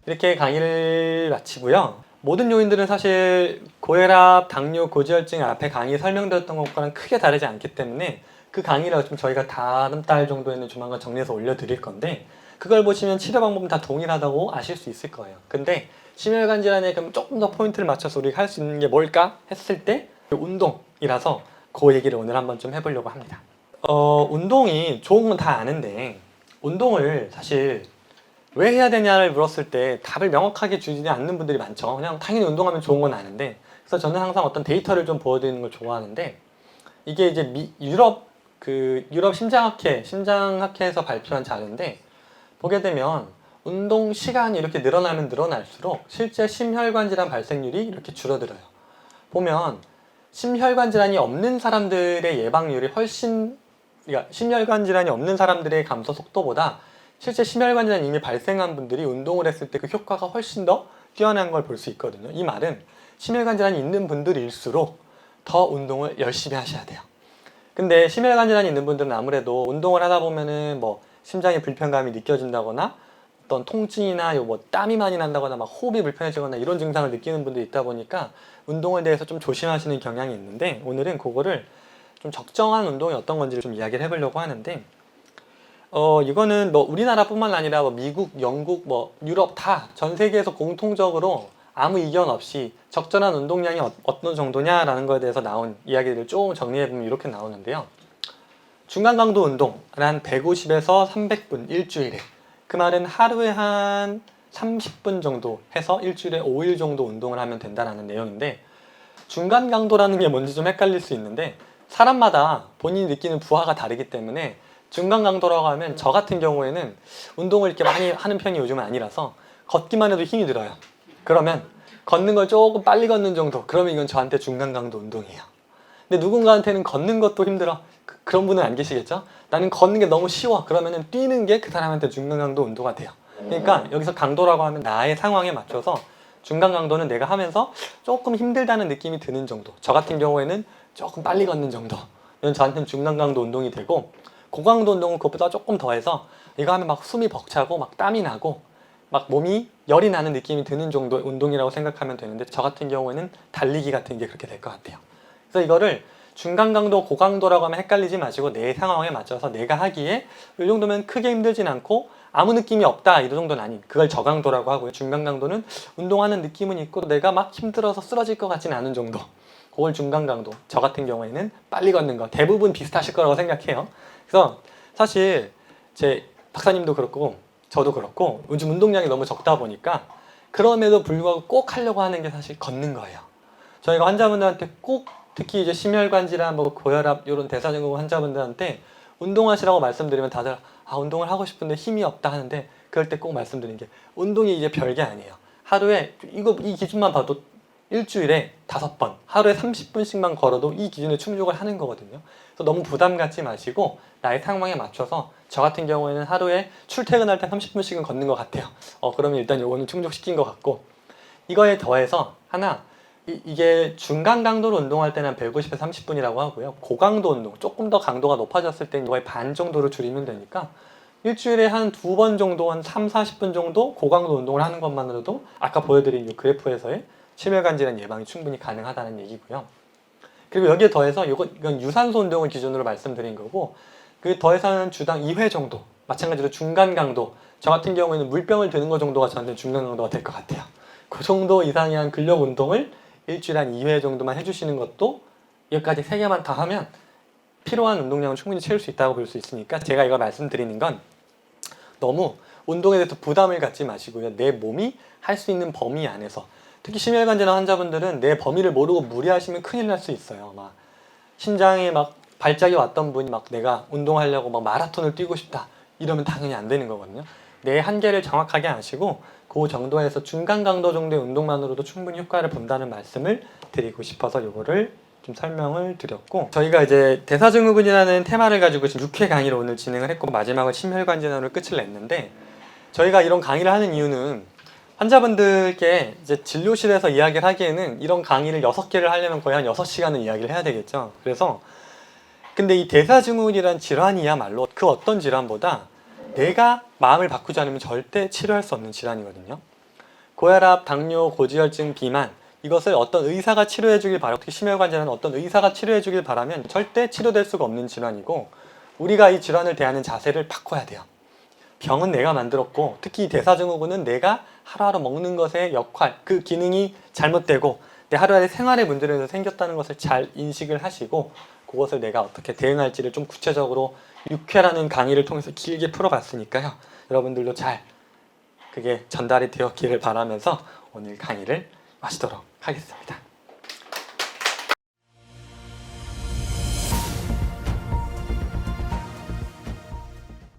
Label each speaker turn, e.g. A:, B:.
A: 이렇게 강의를 마치고요. 모든 요인들은 사실 고혈압, 당뇨, 고지혈증 앞에 강의 설명드렸던 것과는 크게 다르지 않기 때문에 그 강의를 좀 저희가 다음 달 정도에는 조만간 정리해서 올려드릴 건데, 그걸 보시면 치료 방법은 다 동일하다고 아실 수 있을 거예요. 근데 심혈관 질환에 그럼 조금 더 포인트를 맞춰서 우리가 할 수 있는 게 뭘까 했을 때 운동이라서 그 얘기를 오늘 한번 좀 해보려고 합니다. 운동이 좋은 건 다 아는데 운동을 사실 왜 해야 되냐를 물었을 때 답을 명확하게 주지 않는 분들이 많죠. 그냥 당연히 운동하면 좋은 건 아는데, 그래서 저는 항상 어떤 데이터를 좀 보여드리는 걸 좋아하는데, 이게 이제 유럽 심장학회에서 발표한 자료인데, 보게 되면 운동 시간이 이렇게 늘어나면 늘어날수록 실제 심혈관 질환 발생률이 이렇게 줄어들어요. 보면 심혈관 질환이 없는 사람들의 예방률이 그러니까 심혈관 질환이 없는 사람들의 감소 속도보다 실제 심혈관 질환이 이미 발생한 분들이 운동을 했을 때 그 효과가 훨씬 더 뛰어난 걸 볼 수 있거든요. 이 말은 심혈관 질환이 있는 분들일수록 더 운동을 열심히 하셔야 돼요. 근데 심혈관 질환이 있는 분들은 아무래도 운동을 하다 보면은 뭐 심장에 불편감이 느껴진다거나 어떤 통증이나 뭐 땀이 많이 난다거나 막 호흡이 불편해지거나 이런 증상을 느끼는 분들이 있다 보니까 운동에 대해서 좀 조심하시는 경향이 있는데, 오늘은 그거를 좀 적정한 운동이 어떤 건지를 좀 이야기를 해보려고 하는데, 이거는 뭐 우리나라뿐만 아니라 뭐 미국, 영국, 뭐 유럽 다 전 세계에서 공통적으로 아무 이견 없이 적절한 운동량이 어떤 정도냐라는 거에 대해서 나온 이야기를 조금 정리해보면 이렇게 나오는데요. 중간 강도 운동을 한 150에서 300분 일주일에, 그 말은 하루에 한 30분 정도 해서 일주일에 5일 정도 운동을 하면 된다는 내용인데, 중간 강도라는 게 뭔지 좀 헷갈릴 수 있는데 사람마다 본인이 느끼는 부하가 다르기 때문에, 중간 강도라고 하면 저 같은 경우에는 운동을 이렇게 많이 하는 편이 요즘은 아니라서 걷기만 해도 힘이 들어요. 그러면 걷는 걸 조금 빨리 걷는 정도, 그러면 이건 저한테 중간 강도 운동이에요. 근데 누군가한테는 걷는 것도 힘들어, 그런 분은 안 계시겠죠? 나는 걷는 게 너무 쉬워, 그러면은 뛰는 게 그 사람한테 중간 강도 운동가 돼요. 그러니까 여기서 강도라고 하면 나의 상황에 맞춰서 중간 강도는 내가 하면서 조금 힘들다는 느낌이 드는 정도, 저 같은 경우에는 조금 빨리 걷는 정도, 이건 저한테는 중간 강도 운동이 되고, 고강도 운동은 그것보다 조금 더해서 이거 하면 막 숨이 벅차고 막 땀이 나고 막 몸이 열이 나는 느낌이 드는 정도의 운동이라고 생각하면 되는데, 저 같은 경우에는 달리기 같은 게 그렇게 될 것 같아요. 그래서 이거를 중간 강도, 고강도라고 하면 헷갈리지 마시고 내 상황에 맞춰서 내가 하기에 이 정도면 크게 힘들진 않고 아무 느낌이 없다, 이 정도는 아닌, 그걸 저강도라고 하고요. 중간 강도는 운동하는 느낌은 있고 내가 막 힘들어서 쓰러질 것 같지는 않은 정도, 그걸 중간 강도. 저 같은 경우에는 빨리 걷는 거, 대부분 비슷하실 거라고 생각해요. 그래서 사실 제 박사님도 그렇고 저도 그렇고 요즘 운동량이 너무 적다 보니까 그럼에도 불구하고 꼭 하려고 하는 게 사실 걷는 거예요. 저희가 환자분들한테 꼭, 특히 이제 심혈관 질환, 뭐 고혈압 이런 대사증후군 환자분들한테 운동하시라고 말씀드리면 다들 운동을 하고 싶은데 힘이 없다 하는데, 그럴 때 꼭 말씀드리는 게 운동이 이제 별게 아니에요. 하루에 이 기준만 봐도 일주일에 5번, 하루에 30분씩만 걸어도 이 기준에 충족을 하는 거거든요. 그래서 너무 부담 갖지 마시고 나의 상황에 맞춰서, 저 같은 경우에는 하루에 출퇴근할 때 30분씩은 걷는 것 같아요. 그러면 일단 요거는 충족시킨 것 같고, 이거에 더해서 하나, 이게 중간 강도로 운동할 때는 150에서 30분이라고 하고요. 고강도 운동, 조금 더 강도가 높아졌을 때는 거의 반 정도로 줄이면 되니까 일주일에 한 2번 정도, 한 3, 40분 정도 고강도 운동을 하는 것만으로도 아까 보여드린 이 그래프에서의 심혈관 질환 예방이 충분히 가능하다는 얘기고요. 그리고 여기에 더해서 이건 유산소 운동을 기준으로 말씀드린 거고, 그 더해서는 주당 2회 정도, 마찬가지로 중간 강도, 저 같은 경우에는 물병을 드는 것 정도가 저한테 중간 강도가 될 것 같아요. 그 정도 이상의 한 근력 운동을 일주일에 한 2회 정도만 해주시는 것도, 여기까지 3개만 다 하면 필요한 운동량은 충분히 채울 수 있다고 볼 수 있으니까, 제가 이거 말씀드리는 건 너무 운동에 대해서 부담을 갖지 마시고요. 내 몸이 할 수 있는 범위 안에서, 특히 심혈관 질환 환자분들은 내 범위를 모르고 무리하시면 큰일 날 수 있어요. 막 심장에 막 발작이 왔던 분이 막 내가 운동하려고 막 마라톤을 뛰고 싶다 이러면 당연히 안 되는 거거든요. 내 한계를 정확하게 아시고 그 정도에서 중간 강도 정도의 운동만으로도 충분히 효과를 본다는 말씀을 드리고 싶어서 이거를 좀 설명을 드렸고, 저희가 이제 대사증후군이라는 테마를 가지고 지금 6회 강의를 오늘 진행을 했고 마지막으로 심혈관 질환으로 끝을 냈는데, 저희가 이런 강의를 하는 이유는 환자분들께 이제 진료실에서 이야기를 하기에는 이런 강의를 6개를 하려면 거의 한 6시간은 이야기를 해야 되겠죠. 그래서 근데 이 대사증후군이란 질환이야말로 그 어떤 질환보다 내가 마음을 바꾸지 않으면 절대 치료할 수 없는 질환이거든요. 고혈압, 당뇨, 고지혈증, 비만 이것을 어떤 의사가 치료해 주길 바라고, 특히 심혈관절은 어떤 의사가 치료해 주길 바라면 절대 치료될 수가 없는 질환이고, 우리가 이 질환을 대하는 자세를 바꿔야 돼요. 병은 내가 만들었고, 특히 이 대사증후군은 내가 하루하루 먹는 것의 역할, 그 기능이 잘못되고 내 하루하루 생활의 문제로 생겼다는 것을 잘 인식을 하시고, 그것을 내가 어떻게 대응할지를 좀 구체적으로 6회라는 강의를 통해서 길게 풀어봤으니까요. 여러분들도 잘 그게 전달이 되었기를 바라면서 오늘 강의를 마치도록 하겠습니다.